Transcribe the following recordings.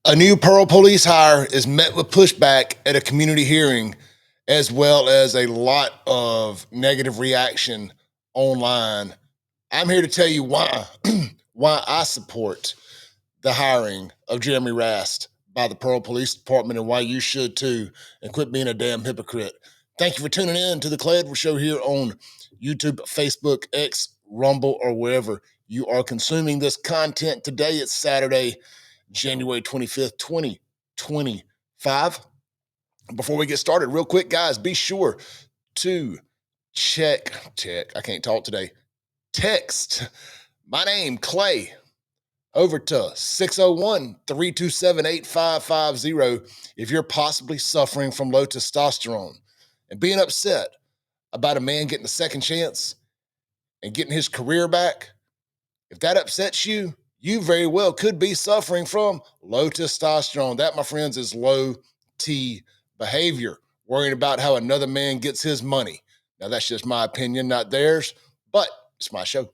A new Pearl police hire is met with pushback at a community hearing, as well as a lot of negative reaction online. I'm here to tell you why why I support the hiring of Jeremy Rast by the Pearl Police Department and why you should too, and quit being a damn hypocrite. Thank you for tuning in to the Clay Edwards Show here on YouTube, Facebook, X, Rumble, or wherever you are consuming this content. Today it's Saturday, January 25th, 2025. Before we get started, real quick, guys, be sure to I can't talk today. Text my name, Clay, over to 601-327-8550 if you're possibly suffering from low testosterone and being upset about a man getting a second chance and getting his career back. If that upsets you, you very well could be suffering from low testosterone. That, my friends, is low T behavior, worrying about how another man gets his money. Now, that's just my opinion, not theirs, but it's my show.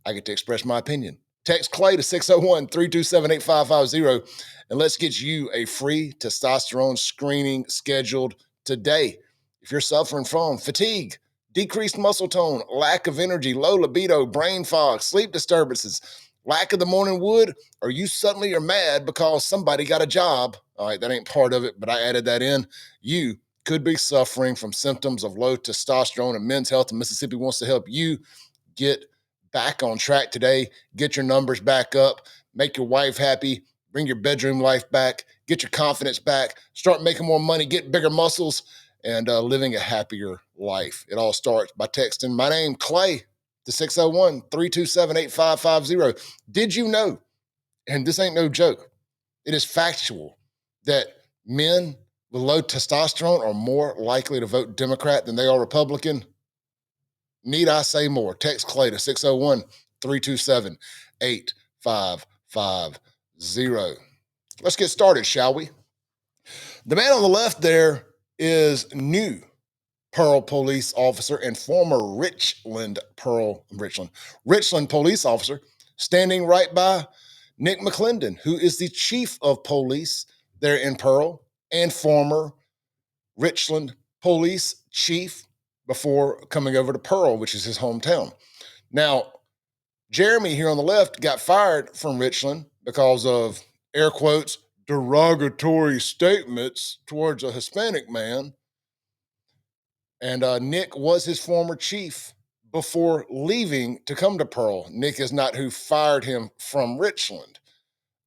I get to express my opinion. Text Clay to 601-327-8550, and let's get you a free testosterone screening scheduled today. If you're suffering from fatigue, decreased muscle tone, lack of energy, low libido, brain fog, sleep disturbances, lack of the morning wood, or you suddenly are mad because somebody got a job, all right, that ain't part of it, but I added that in, you could be suffering from symptoms of low testosterone, and Men's Health in Mississippi wants to help you get back on track today, get your numbers back up, make your wife happy, bring your bedroom life back, get your confidence back, start making more money, get bigger muscles, and living a happier life. It all starts by texting my name, Clay, to 601-327-8550. Did you know, and this ain't no joke, it is factual that men with low testosterone are more likely to vote Democrat than they are Republican? Need I say more? Text Clay to 601-327-8550. Let's get started, shall we? The man on the left there is new Pearl police officer and former Richland police officer, standing right by Nick McClendon, who is the chief of police there in Pearl and former Richland police chief before coming over to Pearl, which is his hometown. Now, Jeremy here on the left got fired from Richland because of, air quotes, derogatory statements towards a Hispanic man. And Nick was his former chief before leaving to come to Pearl. Nick is not who fired him from Richland.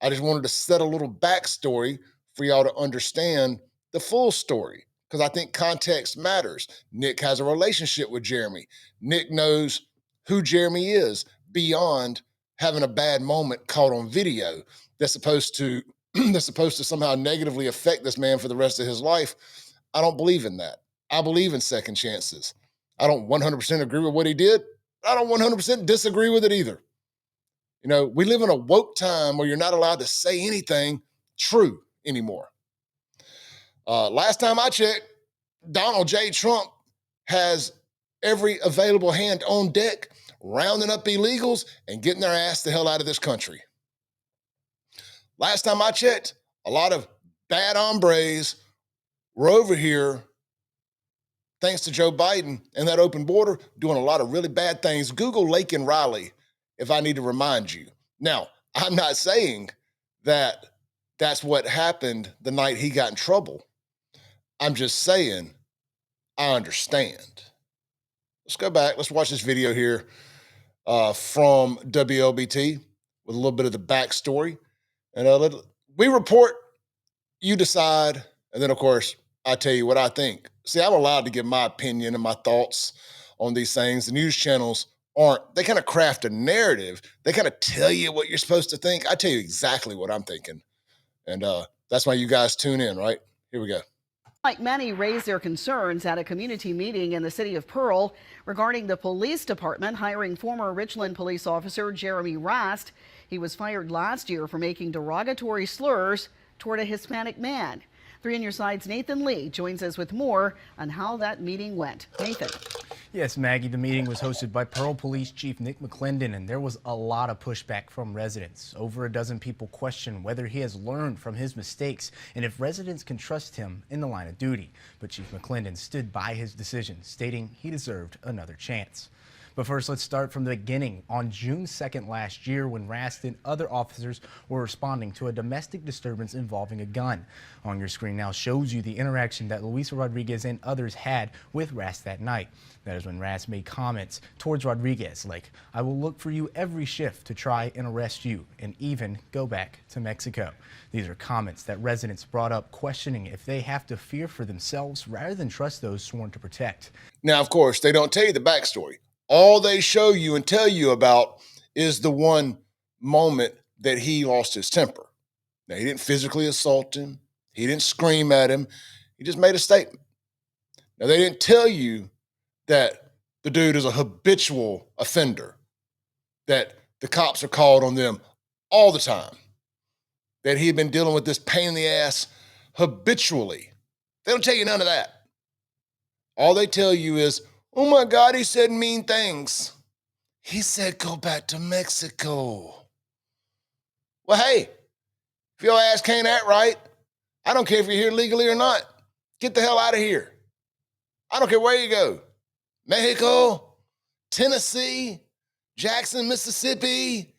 I just wanted to set a little backstory for y'all to understand the full story, because I think context matters. Nick has a relationship with Jeremy. Nick knows who Jeremy is beyond having a bad moment caught on video that's supposed to somehow negatively affect this man for the rest of his life. I don't believe in that. I believe in second chances. I don't 100% agree with what he did. I don't 100% disagree with it either. You know, we live in a woke time where you're not allowed to say anything true anymore. Last time I checked, Donald J. Trump has every available hand on deck, rounding up illegals and getting their ass the hell out of this country. Last time I checked, a lot of bad hombres were over here, thanks to Joe Biden and that open border, doing a lot of really bad things. Google Lake and Riley if I need to remind you. Now, I'm not saying that that's what happened the night he got in trouble. I'm just saying I understand. Let's go back. Let's watch this video here from WLBT with a little bit of the backstory. And we report, you decide, and then, of course, I tell you what I think. See, I'm allowed to give my opinion and my thoughts on these things. The news channels aren't. They kind of craft a narrative. They kind of tell you what you're supposed to think. I tell you exactly what I'm thinking. And that's why you guys tune in, right? Here we go. Like many raised their concerns at a community meeting in the city of Pearl regarding the police department hiring former Richland police officer Jeremy Rast. He was fired last year for making derogatory slurs toward a Hispanic man. 3 on Your Side's Nathan Lee joins us with more on how that meeting went. Nathan. Yes, Maggie, the meeting was hosted by Pearl Police Chief Nick McClendon, and there was a lot of pushback from residents. Over a dozen people questioned whether he has learned from his mistakes and if residents can trust him in the line of duty. But Chief McClendon stood by his decision, stating he deserved another chance. But first, let's start from the beginning. On June 2nd last year, when Rast and other officers were responding to a domestic disturbance involving a gun. On your screen now shows you the interaction that Luisa Rodriguez and others had with Rast that night. That is when Rast made comments towards Rodriguez like, "I will look for you every shift to try and arrest you and even go back to Mexico." These are comments that residents brought up, questioning if they have to fear for themselves rather than trust those sworn to protect. Now, of course, they don't tell you the backstory. All they show you and tell you about is the one moment that he lost his temper. Now, he didn't physically assault him. He didn't scream at him. He just made a statement. Now, they didn't tell you that the dude is a habitual offender, that the cops are called on them all the time, that he had been dealing with this pain in the ass habitually. They don't tell you none of that. All they tell you is, "Oh my God, he said mean things. He said go back to Mexico." Well, hey, if your ass can't act right, I don't care if you're here legally or not. Get the hell out of here. I don't care where you go. Mexico, Tennessee, Jackson, Mississippi.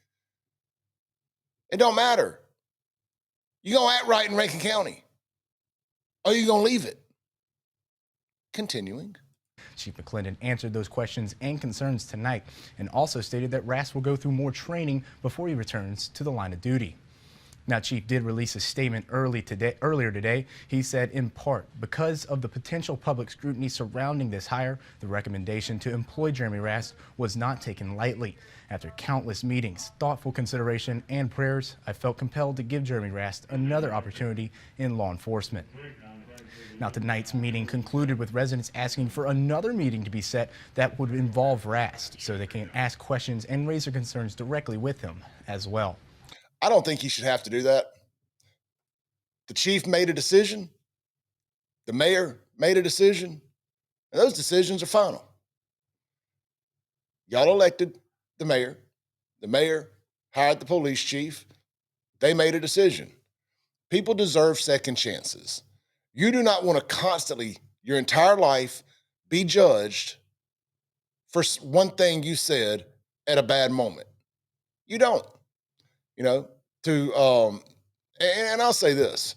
It don't matter. You're going to act right in Rankin County, or you're going to leave it. Continuing. Chief McClendon answered those questions and concerns tonight and also stated that Rast will go through more training before he returns to the line of duty. Now, Chief did release a statement earlier today. He said, in part, because of the potential public scrutiny surrounding this hire, the recommendation to employ Jeremy Rast was not taken lightly. After countless meetings, thoughtful consideration, and prayers, I felt compelled to give Jeremy Rast another opportunity in law enforcement. Now, tonight's meeting concluded with residents asking for another meeting to be set that would involve Rast so they can ask questions and raise their concerns directly with him as well. I don't think he should have to do that. The chief made a decision. The mayor made a decision. And those decisions are final. Y'all elected the mayor. The mayor hired the police chief. They made a decision. People deserve second chances. You do not want to constantly, your entire life, be judged for one thing you said at a bad moment. You don't. You know, and I'll say this,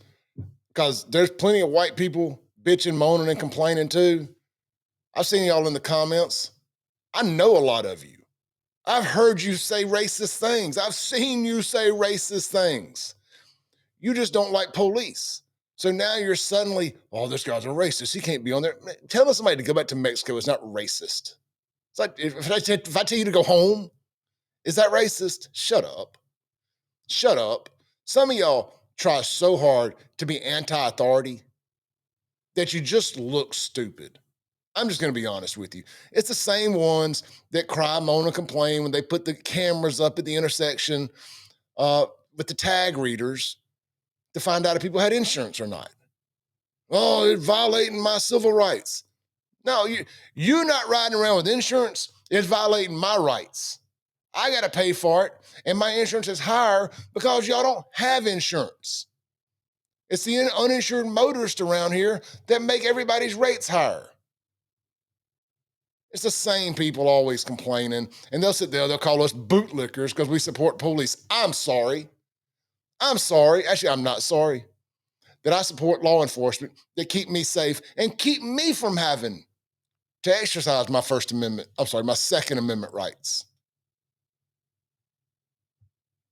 because there's plenty of white people bitching, moaning, and complaining too. I've seen y'all in the comments. I know a lot of you. I've heard you say racist things. I've seen you say racist things. You just don't like police. So now you're suddenly, oh, this guy's a racist. He can't be on there. Telling somebody to go back to Mexico is not racist. It's like if I tell you to go home, is that racist? Shut up. Shut up. Some of y'all try so hard to be anti-authority that you just look stupid. I'm just going to be honest with you. It's the same ones that cry, moan, and complain when they put the cameras up at the intersection with the tag readers to find out if people had insurance or not. Oh, it's violating my civil rights. No, you're not riding around with insurance. It's violating my rights. I got to pay for it, and my insurance is higher because y'all don't have insurance. It's the uninsured motorists around here that make everybody's rates higher. It's the same people always complaining, and they'll sit there, they'll call us bootlickers because we support police. I'm sorry. Actually, I'm not sorry that I support law enforcement that keep me safe and keep me from having to exercise my my Second Amendment rights.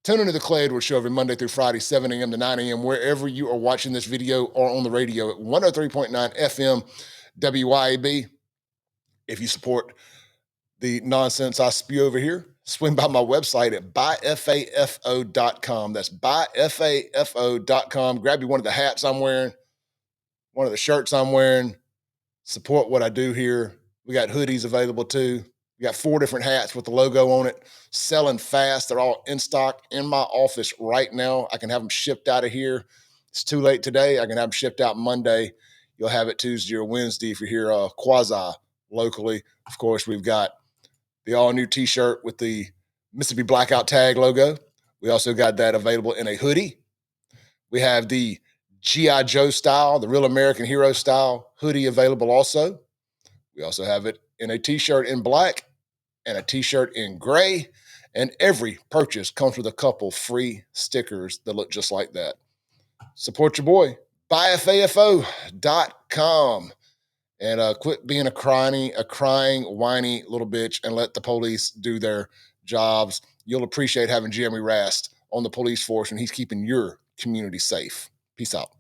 Tune into the Clay Edwards Show every Monday through Friday, 7 a.m. to 9 a.m., wherever you are watching this video or on the radio at 103.9 FM WYAB. If you support the nonsense I spew over here, swing by my website at buyfafo.com. That's buyfafo.com. Grab you one of the hats I'm wearing, one of the shirts I'm wearing. Support what I do here. We got hoodies available too. We got 4 different hats with the logo on it, selling fast. They're all in stock in my office right now. I can have them shipped out of here. It's too late today. I can have them shipped out Monday. You'll have it Tuesday or Wednesday if you're here quasi locally. Of course, we've got the all-new t-shirt with the Mississippi Blackout Tag logo. We also got that available in a hoodie. We have the G.I. Joe style, the Real American Hero style hoodie available also. We also have it in a t-shirt in black and a t-shirt in gray. And every purchase comes with a couple free stickers that look just like that. Support your boy. Buyafafo.com. And quit being a crying, whiny little bitch and let the police do their jobs. You'll appreciate having Jeremy Rast on the police force, and he's keeping your community safe. Peace out.